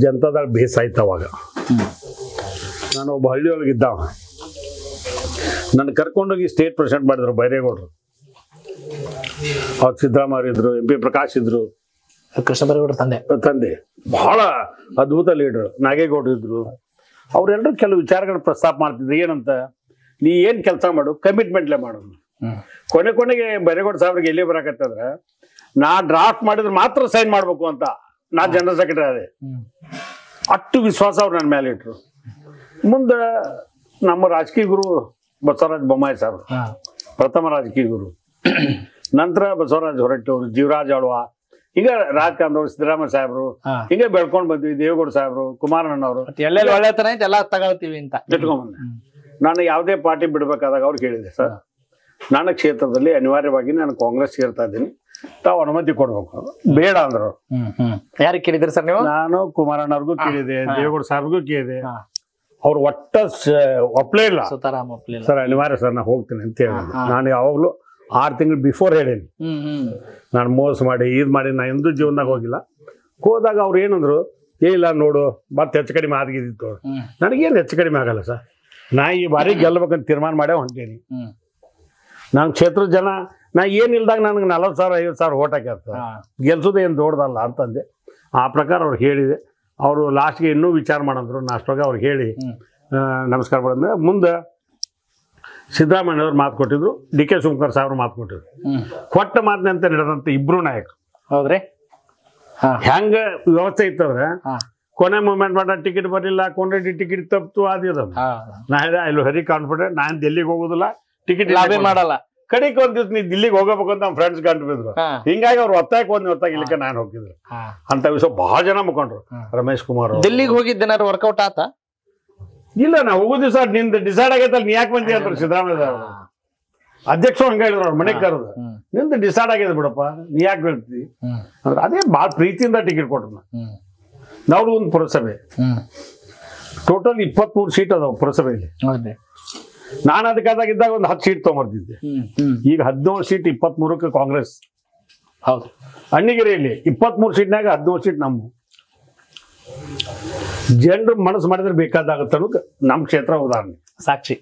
ಜನತಾದಳ ಬೇಸಾಯ್ತು ಅವಾಗ. ನಾನು ಒಬ್ಬ ಹಳ್ಳಿಯೊಳಗಿದ್ದ, ನನ್ನ ಕರ್ಕೊಂಡೋಗಿ ಸ್ಟೇಟ್ ಪ್ರೆಸಿಡೆಂಟ್ ಮಾಡಿದ್ರು ಬೈರೇಗೌಡರು. ಅವ್ರು ಸಿದ್ದರಾಮಯ್ಯ ಇದ್ರು, MP ಪ್ರಕಾಶ್ ಇದ್ರು, ಕೃಷ್ಣ ಬೈರೇಗೌಡರ ತಂದೆ ಬಹಳ ಅದ್ಭುತ ಲೀಡರ್ ನಾಗೇಗೌಡರು ಇದ್ರು. ಅವರೆಲ್ಲರೂ ಕೆಲವು ವಿಚಾರಗಳನ್ನ ಪ್ರಸ್ತಾಪ ಮಾಡ್ತಿದ್ರು. ಏನಂತ, ನೀ ಏನು ಕೆಲಸ ಮಾಡು, ಕಮಿಟ್ಮೆಂಟ್ಲೇ ಮಾಡೋದು. ಕೊನೆಗೆ ಬೈರೇಗೌಡ ಸಾಹೇಬ್ರಿಗೆ ಎಲ್ಲಿ ಬರಾಕತ್ತಂದ್ರೆ, ನಾ ಡ್ರಾಫ್ಟ್ ಮಾಡಿದ್ರೆ ಮಾತ್ರ ಸೈನ್ ಮಾಡ್ಬೇಕು ಅಂತ ನಾ ಜನರಲ್ ಸೆಕ್ರೆಟರಿ ಅದೇ. ಅಷ್ಟು ವಿಶ್ವಾಸ ಅವ್ರು ನನ್ನ ಮೇಲೆ ಇಟ್ರು. ಮುಂದೆ ನಮ್ಮ ರಾಜಕೀಯ ಗುರು ಬಸವರಾಜ ಬೊಮ್ಮಾಯಿ ಸಾಹೇಬ್ರು ಪ್ರಥಮ ರಾಜಕೀಯ ಗುರು. ನಂತರ ಬಸವರಾಜ ಹೊರಟ್ಟಿ ಅವರು, ಜೀವರಾಜ್ ಆಳ್ವ, ಈಗ ರಾಜಕಾರಣದವ್ರು, ಸಿದ್ದರಾಮಯ್ಯ ಸಾಹೇಬ್ರು, ಹಿಂಗೆ ಬೆಳ್ಕೊಂಡ್ ಬಂದ್ವಿ. ದೇವೇಗೌಡ ಸಾಹೇಬ್ರು, ಕುಮಾರಣ್ಣನವರು, ಎಲ್ಲೆಲ್ಲಿ ಒಳ್ಳೆತನ ಐತೆ ಎಲ್ಲ ತಗೊಳ್ತೀವಿ ಅಂತ ಇಟ್ಕೊಂಡ್ಬಂದೆ. ನಾನು ಯಾವುದೇ ಪಾರ್ಟಿ ಬಿಡ್ಬೇಕಾದಾಗ ಅವ್ರು ಕೇಳಿದೆ, ಸರ್ ನನ್ನ ಕ್ಷೇತ್ರದಲ್ಲಿ ಅನಿವಾರ್ಯವಾಗಿ ನಾನು ಕಾಂಗ್ರೆಸ್ ಸೇರ್ತಾ ಇದ್ದೀನಿ, ತಾವು ಅನುಮತಿ ಕೊಡ್ಬೇಕು. ಬೇಡ ಅಂದ್ರು. ಯಾರಿಗೆ ಕೇಳಿದ್ರಿ ಸರ್ ನೀವು? ನಾನು ಕುಮಾರಣ್ಣವ್ರಿಗೂ ಕೇಳಿದೆ, ದೇವೇಗೌಡ ಸಾಹೇಬ್ರಿಗೂ ಕೇಳಿದೆ. ಅವ್ರು ಒಪ್ಪಲೇ ಇಲ್ಲ. ಸರ್ ಅನಿವಾರ್ಯ ಸರ್, ನಾ ಹೋಗ್ತೀನಿ ಅಂತ ಹೇಳಿದೆ. ನಾನು ಯಾವಾಗ್ಲೂ 6 ತಿಂಗಳು ಬಿಫೋರ್ ಹೇಳೇನಿ, ನಾನು ಮೋಸ ಮಾಡಿ ಇದ್ ಮಾಡಿ ನಾ ಎಂದೂ ಜೀವನದಾಗ ಹೋಗಿಲ್ಲ. ಹೋದಾಗ ಅವ್ರು ಏನಂದ್ರು, ಇಲ್ಲ ನೋಡು ಮತ್ತೆ ಹೆಚ್ಚು ಕಡಿಮೆ ಆಗಿದ್ದಿತ್ತು. ನನಗೇನು ಹೆಚ್ಚು ಕಡಿಮೆ ಆಗಲ್ಲ ಸರ್, ನಾ ಈ ಬಾರಿ ಗೆಲ್ಲಬೇಕಂತ ತೀರ್ಮಾನ ಮಾಡೇ ಹೊಂಟೀನಿ. ನಾನು ಕ್ಷೇತ್ರದ ಜನ, ನಾ ಏನಿಲ್ದಾಗ ನನಗೆ 40,000 50,000 ಓಟ್ ಹಾಕಿರ್ತಾರೆ, ಗೆಲ್ಸೋದು ಏನು ದೊಡ್ಡದಲ್ಲ ಅಂತಂದೆ. ಆ ಪ್ರಕಾರ ಅವ್ರು ಹೇಳಿದೆ. ಅವರು ಲಾಸ್ಟ್ಗೆ ಇನ್ನೂ ವಿಚಾರ ಮಾಡಂದ್ರು. ನಾಷ್ಟವಾಗ ಅವ್ರು ಹೇಳಿ ನಮಸ್ಕಾರ ಬಂದ್ರೆ, ಮುಂದೆ ಸಿದ್ದರಾಮಯ್ಯವ್ರು ಮಾತು ಕೊಟ್ಟಿದ್ರು, DK ಶಿವಕುಮಾರ್ ಸಾಹೇಬ್ರು ಮಾತು ಕೊಟ್ಟಿದ್ರು. ಕೊಟ್ಟ ಮಾತಿನಂತೆ ನಡೆದಂತ ಇಬ್ರು ನಾಯಕರು. ಹೌದ್ರಿ? ಹೆಂಗ ವ್ಯವಸ್ಥೆ ಇತ್ತಂದ್ರೆ, ಕೊನೆ ಮೂಮೆಂಟ್ ಮಾಡ ಟಿಕೆಟ್ ಬರಲಿಲ್ಲ, ಕೊಂಡ್ರೆಡ್ಡಿ ಟಿಕೆಟ್ ತಪ್ಪಿತು, ಅದ ನಾ ಹೇಳಿದೆ ಐ ವೆರಿ ಕಾನ್ಫಿಡೆಂಟ್, ನಾನು ದಿಲ್ಲಿಗೆ ಹೋಗೋದಿಲ್ಲ, ಟಿಕೆಟ್ ಲಾಭಿ ಮಾಡಲ್ಲ. ಕಡೆಗೆ ಒಂದ್ ದಿವ್ಸ ನೀ ದಿಲ್ಲಿಗೆ ಹೋಗಬೇಕು ಅಂತ ನಮ್ಮ ಫ್ರೆಂಡ್ಸ್ ಗಂಟು ಬಿದ್ರು. ಹಿಂಗಾಗಿ ಅವ್ರು ಒತ್ತಾಗಿಲಿಕ್ಕೆ ನಾನು ಹೋಗಿದ್ರು. ಅಂತ ವಿಷಯ ಬಹಳ ಜನ ಮುಖಂಡ್ರು. ರಮೇಶ್ ಕುಮಾರ್ ದಿಲ್ಲಿಗೆ ಹೋಗಿದ್ದೇನಾರು ವರ್ಕೌಟ್ ಆತ? ಇಲ್ಲ, ನಾ ಹೋಗೋ ದಿವಸ ನಿಂದ ಡಿಸೈಡ್ ಆಗೈತಲ್ಲ, ನೀ ಯಾಕೆ ಬಂದಿ ಅಂದ್ರು ಸಿದ್ದರಾಮಯ್ಯ ಸಾಹೇಬ್ರು. ಅಧ್ಯಕ್ಷರು ಹಂಗ ಹೇಳಿದ್ರು, ಅವ್ರ ಮನೆಗೆ ಕರೆದು, ನಿಂದು ಡಿಸೈಡ್ ಆಗಿದೆ ಬಿಡಪ್ಪ, ನೀ ಯಾಕೆ ಹೇಳ್ತಿ ಅಂದ್ರೆ, ಅದೇ ಭಾಳ ಪ್ರೀತಿಯಿಂದ ಟಿಕೆಟ್ ಕೊಟ್ರು. ನಾವು ಒಂದು ಪುರಸಭೆ ಟೋಟಲ್ 23 ಸೀಟ್ ಅದಾವ ಪುರಸಭೆಯಲ್ಲಿ. ನಾನು ಅದಕ್ಕಾದಾಗಿದ್ದಾಗ ಒಂದು 10 ಸೀಟ್ ತೊಗೊಂಬರ್ತಿದ್ದೆ. ಈಗ 17 ಸೀಟ್ 23ಕ್ಕೆ ಕಾಂಗ್ರೆಸ್. ಹೌದು. ಅಣ್ಣಿಗೆರೆಯಲ್ಲಿ 23 ಸೀಟ್ನಾಗ 17 ಸೀಟ್ ನಮ್ಮ. ಜನರು ಮನಸ್ಸು ಮಾಡಿದ್ರೆ ಬೇಕಾದಾಗತ್ತ ಅನ್ನೋದು ನಮ್ಮ ಕ್ಷೇತ್ರ ಉದಾಹರಣೆ, ಸಾಕ್ಷಿ.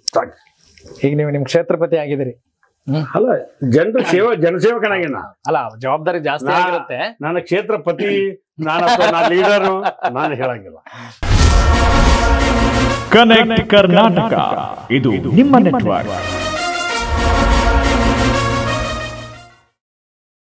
ಈಗ ನೀವು ನಿಮ್ ಕ್ಷೇತ್ರಪತಿ ಆಗಿದ್ದೀರಿ ಅಲ್ಲ, ಜನಸೇವಕನಾಗಿನ ಅಲ್ಲ, ಜವಾಬ್ದಾರಿ ಜಾಸ್ತಿ ಆಗಿರುತ್ತೆ. ನನ್ನ ಕ್ಷೇತ್ರಪತಿ, ನಾನು ಲೀಡರು, ನಾನು ಹೇಳಂಗಿಲ್ಲ. ಕನೆಕ್ಟ್ ಕರ್ನಾಟಕ, ಇದು ನಿಮ್ಮ ನೆಟ್ವರ್ಕ್.